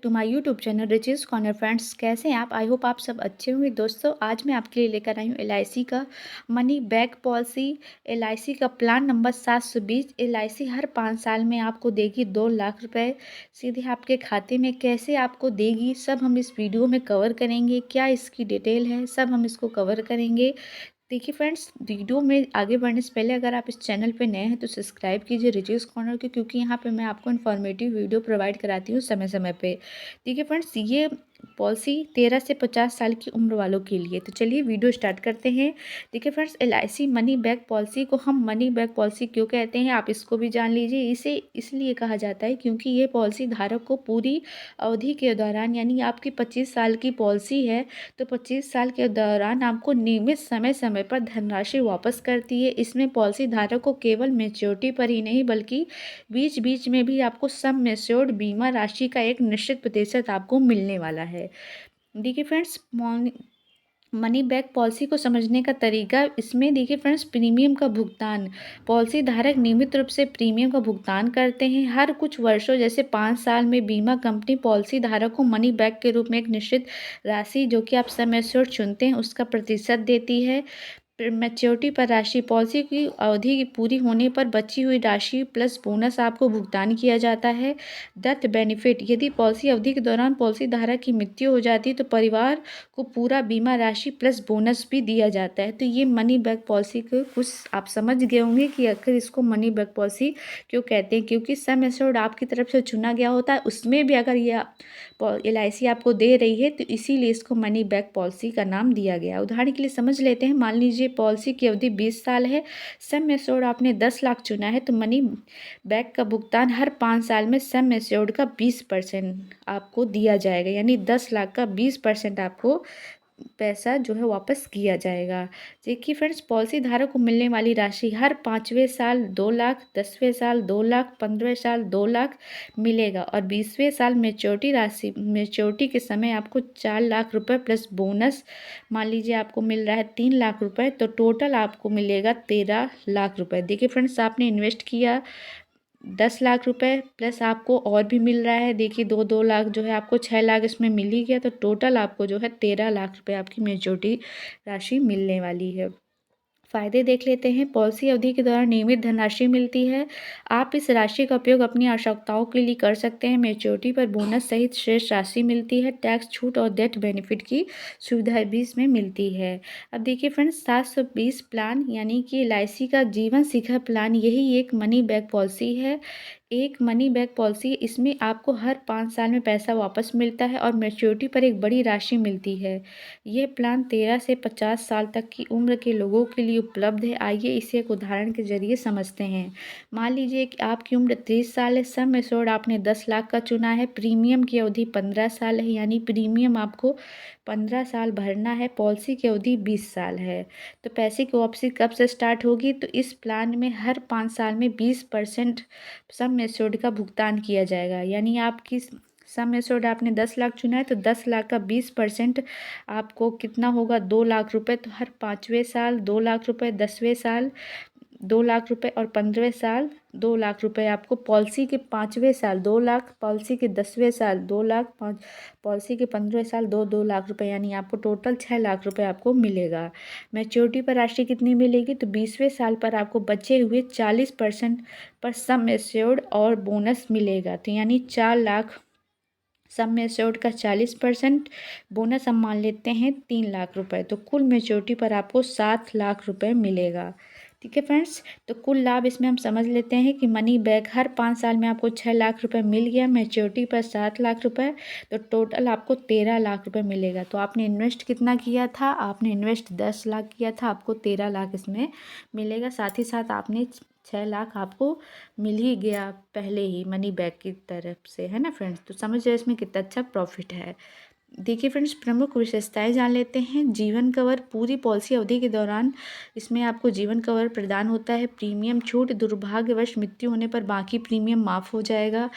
To my YouTube channel riches corner. Friends, कैसे हैं आप? आई होप आप सब अच्छे होंगे। दोस्तों, आज मैं आपके लिए लेकर आई हूँ एलआईसी का मनी बैक पॉलिसी। एलआईसी का प्लान नंबर 720। एलआईसी हर 5 साल में आपको देगी 2 लाख रुपए सीधे आपके खाते में। कैसे आपको देगी, सब हम इस वीडियो में कवर करेंगे। क्या इसकी डिटेल है, सब हम इसको कवर करेंगे। देखिए फ्रेंड्स, वीडियो में आगे बढ़ने से पहले अगर आप इस चैनल पे नए हैं तो सब्सक्राइब कीजिए रिचेस कॉर्नर के, क्योंकि यहाँ पे मैं आपको इन्फॉर्मेटिव वीडियो प्रोवाइड कराती हूँ समय समय पे। देखिए फ्रेंड्स, ये पॉलिसी 13 से 50 साल की उम्र वालों के लिए। तो चलिए वीडियो स्टार्ट करते हैं। देखिए friends, LIC money back policy को हम मनी बैक पॉलिसी क्यों कहते हैं, आप इसको भी जान लीजिए। इसे इसलिए कहा जाता है क्योंकि ये पॉलिसी धारक को पूरी अवधि के दौरान, यानी आपकी 25 साल की पॉलिसी है तो 25 साल के दौरान आपको नियमित समय समय पर धनराशि वापस करती है। इसमें पॉलिसी धारक को केवल मैच्योरिटी पर ही नहीं बल्कि बीच बीच में भी आपको सम मैच्योर्ड बीमा राशि का एक निश्चित प्रतिशत आपको मिलने वाला है। देखिए फ्रेंड्स, मनी बैक पॉलिसी को समझने का तरीका इसमें देखिए फ्रेंड्स, प्रीमियम का भुगतान। पॉलिसी धारक नियमित रूप से प्रीमियम का भुगतान करते हैं। हर कुछ वर्षों जैसे 5 साल में बीमा कंपनी पॉलिसी धारक को मनी बैक के रूप में एक निश्चित राशि, जो कि आप सम एश्योर्ड चुनते हैं, उसका प्रतिशत देती है। मैच्योरिटी पर राशि, पॉलिसी की अवधि पूरी होने पर बची हुई राशि प्लस बोनस आपको भुगतान किया जाता है। डेथ बेनिफिट, यदि पॉलिसी अवधि के दौरान पॉलिसी धारक की मृत्यु हो जाती है तो परिवार को पूरा बीमा राशि प्लस बोनस भी दिया जाता है। तो ये मनी बैक पॉलिसी को कुछ आप समझ गए होंगे कि आखिर इसको मनी बैक पॉलिसी क्यों कहते हैं, क्योंकि सम एश्योर्ड आपकी तरफ से चुना गया होता है, उसमें भी अगर ये एलआईसी आपको दे रही है तो इसीलिए इसको मनी बैक पॉलिसी का नाम दिया गया। उदाहरण के लिए समझ लेते हैं, मान लीजिए पॉलिसी की अवधि 20 साल है, सम एश्योर्ड आपने 10 लाख चुना है, तो मनी बैक का भुगतान हर 5 साल में सम एश्योर्ड का 20% आपको दिया जाएगा, यानी 10 लाख का 20% आपको पैसा जो है वापस किया जाएगा। देखिए फ्रेंड्स, पॉलिसी धारक को मिलने वाली राशि हर 5वें साल 2 लाख, 10वें साल 2 लाख, 15वें साल 2 लाख मिलेगा और 20वें साल मैच्योरिटी राशि, मैच्योरिटी के समय आपको 4 लाख रुपए प्लस बोनस, मान लीजिए आपको मिल रहा है 3 लाख रुपए, तो टोटल आपको मिलेगा 13 लाख रुपए। देखिए फ्रेंड्स, आपने इन्वेस्ट किया 10 लाख रुपए प्लस आपको और भी मिल रहा है, देखिए 2-2 लाख जो है आपको 6 लाख इसमें मिल ही गया, तो टोटल आपको जो है 13 लाख रुपए आपकी मैच्योरिटी राशि मिलने वाली है। फ़ायदे देख लेते हैं। पॉलिसी अवधि के दौरान नियमित धनराशि मिलती है। आप इस राशि का उपयोग अपनी आवश्यकताओं के लिए कर सकते हैं। मैच्योरिटी पर बोनस सहित शेष राशि मिलती है। टैक्स छूट और डेथ बेनिफिट की सुविधा भी इसमें मिलती है। अब देखिए फ्रेंड्स, 720 प्लान यानी कि एलआईसी का जीवन शिखर प्लान, यही एक मनी बैक पॉलिसी है। एक मनी बैक पॉलिसी, इसमें आपको हर 5 साल में पैसा वापस मिलता है और मैच्योरिटी पर एक बड़ी राशि मिलती है। ये प्लान 13 से 50 साल तक की उम्र के लोगों के लिए उपलब्ध है। आइए इसे एक उदाहरण के जरिए समझते हैं। मान लीजिए कि आपकी उम्र 30 साल है, सम एश्योर्ड आपने 10 लाख का चुना है, प्रीमियम की अवधि 15 साल है, यानी प्रीमियम आपको 15 साल भरना है। पॉलिसी की अवधि 20 साल है। तो पैसे की वापसी कब से स्टार्ट होगी, तो इस प्लान में हर 5 साल में 20% सम एश्योर्ड का भुगतान किया जाएगा, यानी आपकी सम एश्योर्ड आपने 10 लाख चुना है तो 10 लाख का 20% आपको कितना होगा, 2 लाख रुपए। तो हर 5वें साल 2 लाख रुपए, 10वें साल 2 लाख रुपए और 15वें साल 2 लाख रुपए आपको। पॉलिसी के 5वें साल 2 लाख, पॉलिसी के 10वें साल 2 लाख, पॉलिसी के 15वें साल 2-2 लाख रुपए, यानी आपको टोटल 6 लाख रुपए आपको मिलेगा। मैच्योरिटी पर राशि कितनी मिलेगी, तो 20वें साल पर आपको बचे हुए 40% पर सम एश्योर्ड और बोनस मिलेगा, तो यानी 4 लाख। सम एश्योर्ड का 40%, बोनस हम मान लेते हैं 3 लाख रुपए, तो कुल मैच्योरिटी पर आपको 7 लाख रुपए मिलेगा। ठीक है फ्रेंड्स, तो कुल लाभ इसमें हम समझ लेते हैं कि मनी बैक हर 5 साल में आपको 6 लाख रुपए मिल गया, मैच्योरिटी पर 7 लाख रुपए, तो टोटल आपको 13 लाख रुपए मिलेगा। तो आपने इन्वेस्ट कितना किया था, आपने इन्वेस्ट 10 लाख किया था, आपको 13 लाख इसमें मिलेगा। साथ ही साथ आपने 6 लाख आपको मिल ही गया पहले ही मनी बैक की तरफ से, है ना फ्रेंड्स। तो समझ रहे इसमें कितना अच्छा प्रॉफिट है। देखिए फ्रेंड्स, प्रमुख विशेषताएं जान लेते हैं। जीवन कवर, पूरी पॉलिसी अवधि के दौरान इसमें आपको जीवन कवर प्रदान होता है। प्रीमियम छूट, दुर्भाग्यवश मृत्यु होने पर बाकी प्रीमियम माफ़ हो जाएगा।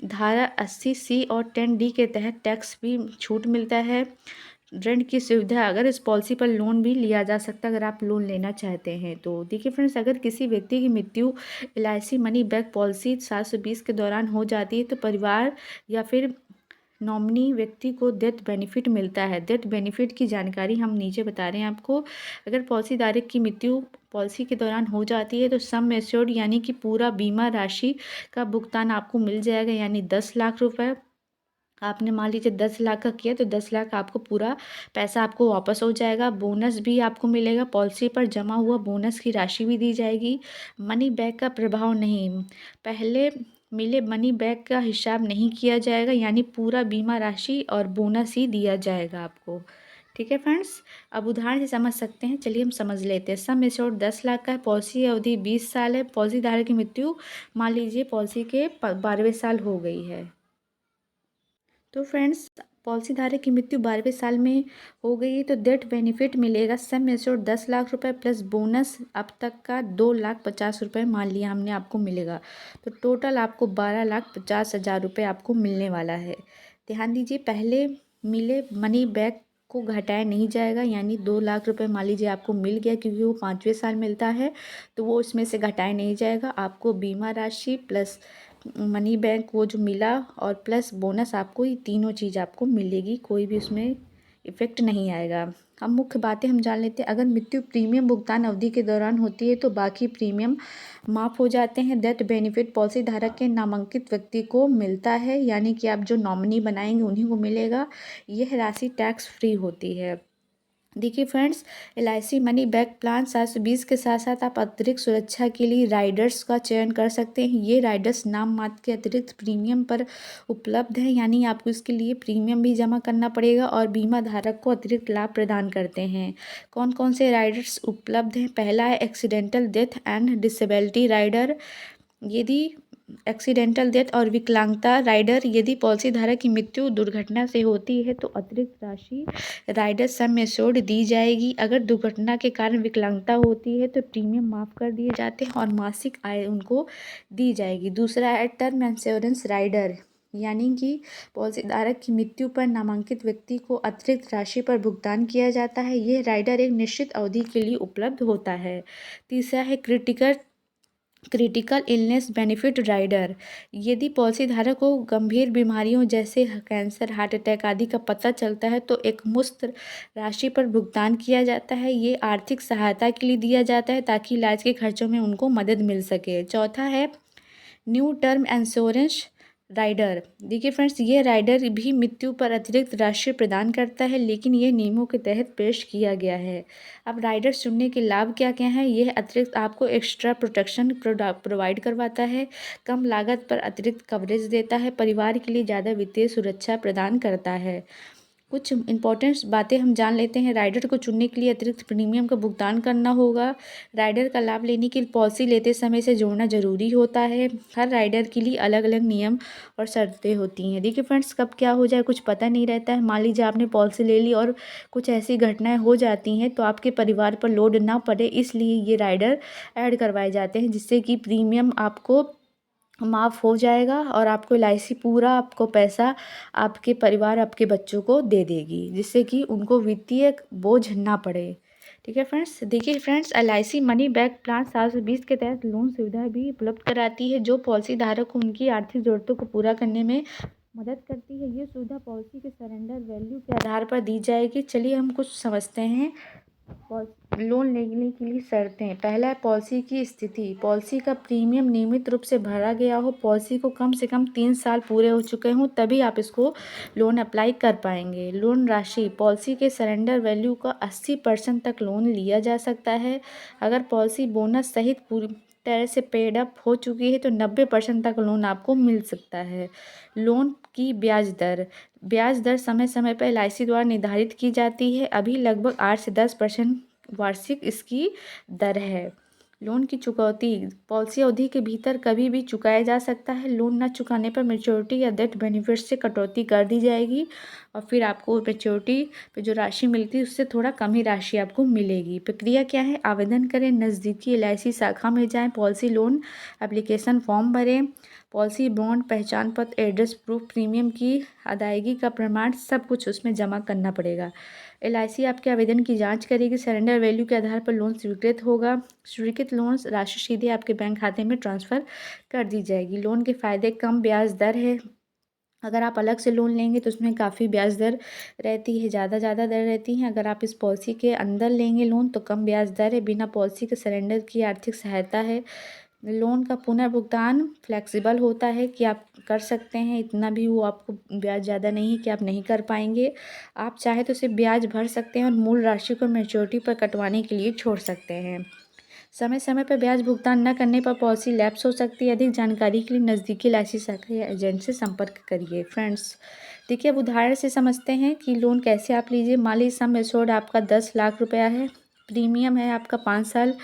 धारा 80C और 10D के तहत टैक्स भी छूट मिलता है। ऋण की सुविधा, अगर इस पॉलिसी पर लोन भी लिया जा सकता है अगर आप लोन लेना चाहते हैं तो। देखिए फ्रेंड्स, अगर किसी व्यक्ति की मृत्यु एलआईसी मनी बैक पॉलिसी 720 के दौरान हो जाती है तो परिवार या फिर नॉमिनी व्यक्ति को डेथ बेनिफिट मिलता है। डेथ बेनिफिट की जानकारी हम नीचे बता रहे हैं आपको। अगर पॉलिसी धारक की मृत्यु पॉलिसी के दौरान हो जाती है तो सम एश्योर्ड यानी कि पूरा बीमा राशि का भुगतान आपको मिल जाएगा, यानी 10 लाख रुपए। आपने मान लीजिए 10 लाख का किया तो 10 लाख आपको पूरा पैसा आपको वापस हो जाएगा। बोनस भी आपको मिलेगा, पॉलिसी पर जमा हुआ बोनस की राशि भी दी जाएगी। मनी बैक का प्रभाव नहीं, पहले मिले मनी बैक का हिसाब नहीं किया जाएगा, यानी पूरा बीमा राशि और बोनस ही दिया जाएगा आपको। ठीक है फ्रेंड्स, अब उदाहरण से समझ सकते हैं। चलिए हम समझ लेते हैं। सम एश्योर्ड 10 लाख का है, पॉलिसी अवधि 20 साल है, पॉलिसी धारक की मृत्यु मान लीजिए पॉलिसी के 12वें साल हो गई है। तो फ्रेंड्स, पॉलिसी धारक की मृत्यु 12वें साल में हो गई है तो डेथ बेनिफिट मिलेगा सम एश्योर्ड 10 लाख रुपए प्लस बोनस अब तक का 2,50,000 रुपये मान लिया हमने आपको मिलेगा। तो टोटल आपको 12,50,000 रुपये आपको मिलने वाला है। ध्यान दीजिए, पहले मिले मनी बैक को घटाया नहीं जाएगा, यानी 2 लाख रुपए मान लीजिए आपको मिल गया, क्योंकि वो 5वें साल मिलता है तो वो उसमें से घटाया नहीं जाएगा। आपको बीमा राशि प्लस मनी बैंक वो जो मिला और प्लस बोनस, आपको ये तीनों चीज़ आपको मिलेगी, कोई भी उसमें इफ़ेक्ट नहीं आएगा। अब मुख्य बातें हम जान लेते हैं। अगर मृत्यु प्रीमियम भुगतान अवधि के दौरान होती है तो बाकी प्रीमियम माफ़ हो जाते हैं। डेथ बेनिफिट पॉलिसी धारक के नामांकित व्यक्ति को मिलता है, यानी कि आप जो नॉमिनी बनाएंगे उन्हीं को मिलेगा। यह राशि टैक्स फ्री होती है। देखिए friends, LIC money back plan 720 के साथ साथ आप अतिरिक्त सुरक्षा के लिए राइडर्स का चयन कर सकते हैं। ये राइडर्स नाम मात्र के अतिरिक्त प्रीमियम पर उपलब्ध हैं, यानी आपको इसके लिए प्रीमियम भी जमा करना पड़ेगा और बीमा धारक को अतिरिक्त लाभ प्रदान करते हैं। कौन कौन से राइडर्स उपलब्ध हैं? पहला है accidental death and disability rider. यदि एक्सीडेंटल डेथ और विकलांगता राइडर, यदि पॉलिसी धारक की मृत्यु दुर्घटना से होती है तो अतिरिक्त राशि राइडर सम एश्योर्ड दी जाएगी। अगर दुर्घटना के कारण विकलांगता होती है तो प्रीमियम माफ़ कर दिए जाते हैं और मासिक आय उनको दी जाएगी। दूसरा है टर्म इंश्योरेंस राइडर, यानी कि पॉलिसी धारक की मृत्यु पर नामांकित व्यक्ति को अतिरिक्त राशि पर भुगतान किया जाता है। यह राइडर एक निश्चित अवधि के लिए उपलब्ध होता है। तीसरा है क्रिटिकल इलनेस बेनिफिट राइडर। यदि पॉलिसी धारक को गंभीर बीमारियों जैसे कैंसर, हार्ट अटैक आदि का पता चलता है तो एक मुश्त राशि पर भुगतान किया जाता है। ये आर्थिक सहायता के लिए दिया जाता है ताकि इलाज के खर्चों में उनको मदद मिल सके। चौथा है न्यू टर्म इंश्योरेंस राइडर। देखिए फ्रेंड्स, ये राइडर भी मृत्यु पर अतिरिक्त राशि प्रदान करता है, लेकिन ये नियमों के तहत पेश किया गया है। अब राइडर चुनने के लाभ क्या क्या हैं? यह अतिरिक्त आपको एक्स्ट्रा प्रोटेक्शन प्रोवाइड करवाता है, कम लागत पर अतिरिक्त कवरेज देता है, परिवार के लिए ज़्यादा वित्तीय सुरक्षा प्रदान करता है। कुछ इंपॉर्टेंट बातें हम जान लेते हैं। राइडर को चुनने के लिए अतिरिक्त प्रीमियम का भुगतान करना होगा। राइडर का लाभ लेने के लिए पॉलिसी लेते समय से जोड़ना जरूरी होता है। हर राइडर के लिए अलग अलग नियम और शर्तें होती हैं। देखिए फ्रेंड्स, कब क्या हो जाए कुछ पता नहीं रहता है। मान लीजिए आपने पॉलिसी ले ली और कुछ ऐसी घटनाएं हो जाती हैं तो आपके परिवार पर लोड ना पड़े, इसलिए ये राइडर ऐड करवाए जाते हैं, जिससे कि प्रीमियम आपको माफ़ हो जाएगा और आपको LIC पूरा आपको पैसा आपके परिवार, आपके बच्चों को दे देगी, जिससे कि उनको वित्तीय बोझ ना पड़े। ठीक है फ्रेंड्स, देखिए friends, LIC money back plan 720 के तहत लोन सुविधा भी उपलब्ध कराती है, जो पॉलिसी धारक को उनकी आर्थिक ज़रूरतों को पूरा करने में मदद करती है। ये सुविधा पॉलिसी के सरेंडर वैल्यू के आधार पर दी जाएगी। चलिए हम कुछ समझते हैं। लोन लेने के लिए शर्तें। पहला है पॉलिसी की स्थिति। पॉलिसी का प्रीमियम नियमित रूप से भरा गया हो, पॉलिसी को कम से कम 3 साल पूरे हो चुके हों, तभी आप इसको लोन अप्लाई कर पाएंगे। लोन राशि। पॉलिसी के सरेंडर वैल्यू का 80% तक लोन लिया जा सकता है। अगर पॉलिसी बोनस सहित पूरी तरह से पेड अप हो चुकी है तो 90% तक लोन आपको मिल सकता है। लोन की ब्याज दर। ब्याज दर समय समय पर LIC द्वारा निर्धारित की जाती है। अभी लगभग 8 से 10% वार्षिक इसकी दर है। लोन की चुकौती। पॉलिसी अवधि के भीतर कभी भी चुकाया जा सकता है। लोन न चुकाने पर मैच्योरिटी या डेथ बेनिफिट से कटौती कर दी जाएगी और फिर आपको मैच्योरिटी पे जो राशि मिलती है उससे थोड़ा कम ही राशि आपको मिलेगी। प्रक्रिया क्या है? आवेदन करें, नज़दीकी LIC शाखा में जाएं, पॉलिसी लोन एप्लीकेशन फॉर्म भरें, पॉलिसी बॉन्ड, पहचान पत्र, एड्रेस प्रूफ, प्रीमियम की अदायगी का प्रमाण, सब कुछ उसमें जमा करना पड़ेगा। LIC आपके आवेदन की जांच करेगी। सरेंडर वैल्यू के आधार पर लोन स्वीकृत होगा। स्वीकृत लोन राशि सीधे आपके बैंक खाते में ट्रांसफ़र कर दी जाएगी। लोन के फ़ायदे। कम ब्याज दर है, अगर आप अलग से लोन लेंगे तो उसमें काफ़ी ब्याज दर रहती है, ज़्यादा दर रहती हैं। अगर आप इस पॉलिसी के अंदर लेंगे लोन तो कम ब्याज दर है। बिना पॉलिसी के सरेंडर की आर्थिक सहायता है। लोन का पुनर्भुगतान फ्लेक्सिबल होता है कि आप कर सकते हैं, इतना भी वो आपको ब्याज ज़्यादा नहीं है कि आप नहीं कर पाएंगे। आप चाहे तो सिर्फ ब्याज भर सकते हैं और मूल राशि को मैच्योरिटी पर कटवाने के लिए छोड़ सकते हैं। समय समय पर ब्याज भुगतान न करने पर पॉलिसी लैप्स हो सकती है। अधिक जानकारी के लिए नज़दीकी एलआईसी शाखा या एजेंट से संपर्क करिए। फ्रेंड्स, देखिए अब उदाहरण से समझते हैं कि लोन कैसे आप लीजिए। मान लीजिए सम एश्योर्ड आपका 10 लाख रुपया है, प्रीमियम है आपका 5 साल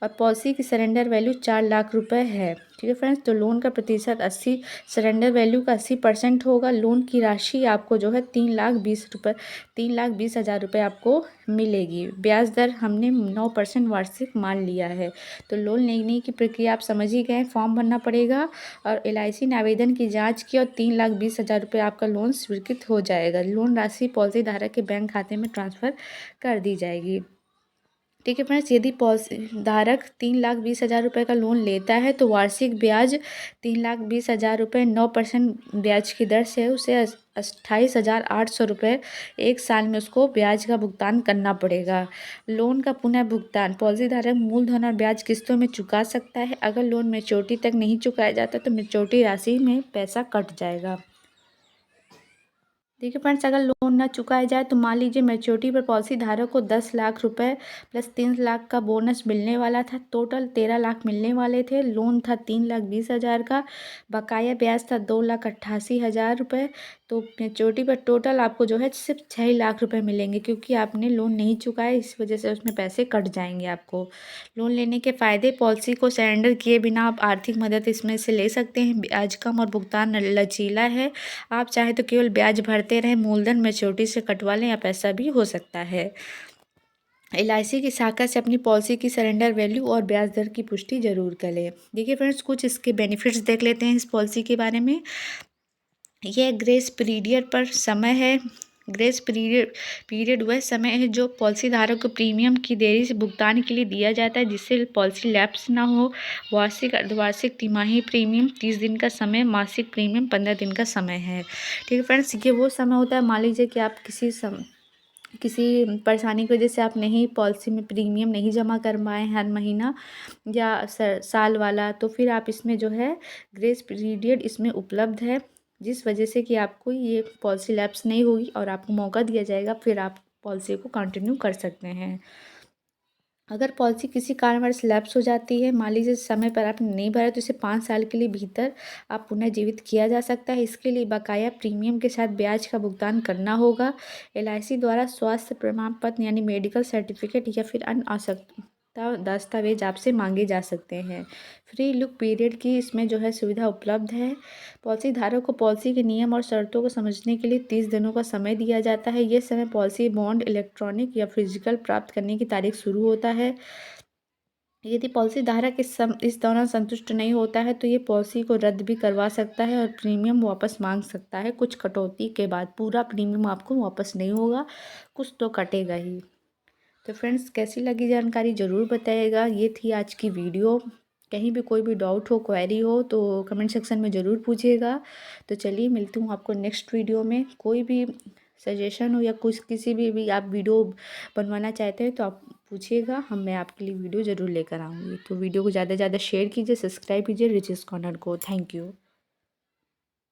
और पॉलिसी की सरेंडर वैल्यू 4 लाख रुपए है। ठीक है फ्रेंड्स, तो लोन का प्रतिशत 80, सरेंडर वैल्यू का 80% होगा। लोन की राशि आपको जो है 3,20,000 रुपये आपको मिलेगी। ब्याज दर हमने 9% वार्षिक मान लिया है। तो लोन लेने की प्रक्रिया आप समझ ही गए। फॉर्म भरना पड़ेगा और एलआईसी ने आवेदन की जांच की और 3,20,000 रुपये आपका लोन स्वीकृत हो जाएगा। लोन राशि पॉलिसी धारक के बैंक खाते में ट्रांसफ़र कर दी जाएगी। ठीक है फ्रेंड्स, यदि पॉलिसी धारक 3,20,000 रुपये का लोन लेता है तो वार्षिक ब्याज 3,20,000 रुपये 9% ब्याज की दर से उसे 28,800 रुपये एक साल में उसको ब्याज का भुगतान करना पड़ेगा। लोन का पुनः भुगतान पॉलिसी धारक मूलधन और ब्याज किस्तों में चुका सकता है। अगर लोन मैच्योरिटी तक नहीं चुकाया जाता तो मैच्योरिटी राशि में पैसा कट जाएगा। देखिए फ्रेंड्स, अगर लोन ना चुकाया जाए तो मान लीजिए मैच्योरिटी पर पॉलिसी धारक को 10 लाख रुपए प्लस 3 लाख का बोनस मिलने वाला था। टोटल 13 लाख मिलने वाले थे। लोन था 3,20,000 का, बकाया ब्याज था 2,88,000 रुपये। तो मैच्योरिटी पर टोटल आपको जो है सिर्फ 6 लाख रुपए मिलेंगे, क्योंकि आपने लोन नहीं चुकाया, इस वजह से उसमें पैसे कट जाएंगे आपको। लोन लेने के फ़ायदे, पॉलिसी को सरेंडर किए बिना आप आर्थिक मदद इसमें से ले सकते हैं। ब्याज कम और भुगतान लचीला है। आप चाहे तो केवल ब्याज भरते रहें, मूलधन मैच्योरिटी से कटवा लें या पैसा भी हो सकता है। एलआईसी की शाखा से अपनी पॉलिसी की सरेंडर वैल्यू और ब्याज दर की पुष्टि जरूर करें। देखिए फ्रेंड्स, कुछ इसके बेनिफिट्स देख लेते हैं इस पॉलिसी के बारे में। यह ग्रेस पीरियड पर समय है। ग्रेस पीरियड वह समय है जो पॉलिसी धारक को प्रीमियम की देरी से भुगतान के लिए दिया जाता है, जिससे पॉलिसी लैप्स ना हो। वार्षिक, अर्धवार्षिक, तिमाही प्रीमियम 30 दिन का समय, मासिक प्रीमियम 15 दिन का समय है। ठीक है फ्रेंड्स, ये वो समय होता है, मान लीजिए कि आप किसी परेशानी की वजह से आप नहीं पॉलिसी में प्रीमियम नहीं जमा कर पाए हर महीना या साल वाला, तो फिर आप इसमें जो है ग्रेस पीरियड इसमें उपलब्ध है, जिस वजह से कि आपको ये पॉलिसी लैप्स नहीं होगी और आपको मौका दिया जाएगा, फिर आप पॉलिसी को कंटिन्यू कर सकते हैं। अगर पॉलिसी किसी कारणवश लैप्स हो जाती है, मान लीजिए समय पर आपने नहीं भरा, तो इसे 5 साल के लिए भीतर आप पुनः जीवित किया जा सकता है। इसके लिए बकाया प्रीमियम के साथ ब्याज का भुगतान करना होगा। एलआईसी द्वारा स्वास्थ्य प्रमाण पत्र यानी मेडिकल सर्टिफिकेट या फिर अन्य आवश्यकता दस्तावेज आपसे मांगे जा सकते हैं। फ्री लुक पीरियड की इसमें जो है सुविधा उपलब्ध है। पॉलिसी धारक को पॉलिसी के नियम और शर्तों को समझने के लिए 30 दिनों का समय दिया जाता है। यह समय पॉलिसी बॉन्ड इलेक्ट्रॉनिक या फिजिकल प्राप्त करने की तारीख शुरू होता है। यदि पॉलिसी धारक इस दौरान संतुष्ट नहीं होता है तो ये पॉलिसी को रद्द भी करवा सकता है और प्रीमियम वापस मांग सकता है। कुछ कटौती के बाद पूरा प्रीमियम आपको वापस नहीं होगा, कुछ तो कटेगा ही। तो फ्रेंड्स, कैसी लगी जानकारी ज़रूर बताइएगा। ये थी आज की वीडियो। कहीं भी कोई भी डाउट हो, क्वेरी हो तो कमेंट सेक्शन में ज़रूर पूछिएगा। तो चलिए, मिलती हूँ आपको नेक्स्ट वीडियो में। कोई भी सजेशन हो या कुछ किसी भी आप वीडियो बनवाना चाहते हैं तो आप पूछिएगा, मैं आपके लिए वीडियो ज़रूर लेकर आऊँगी। तो वीडियो को ज़्यादा से ज़्यादा शेयर कीजिए, सब्सक्राइब कीजिए रिचेस कॉर्नर को। Thank you.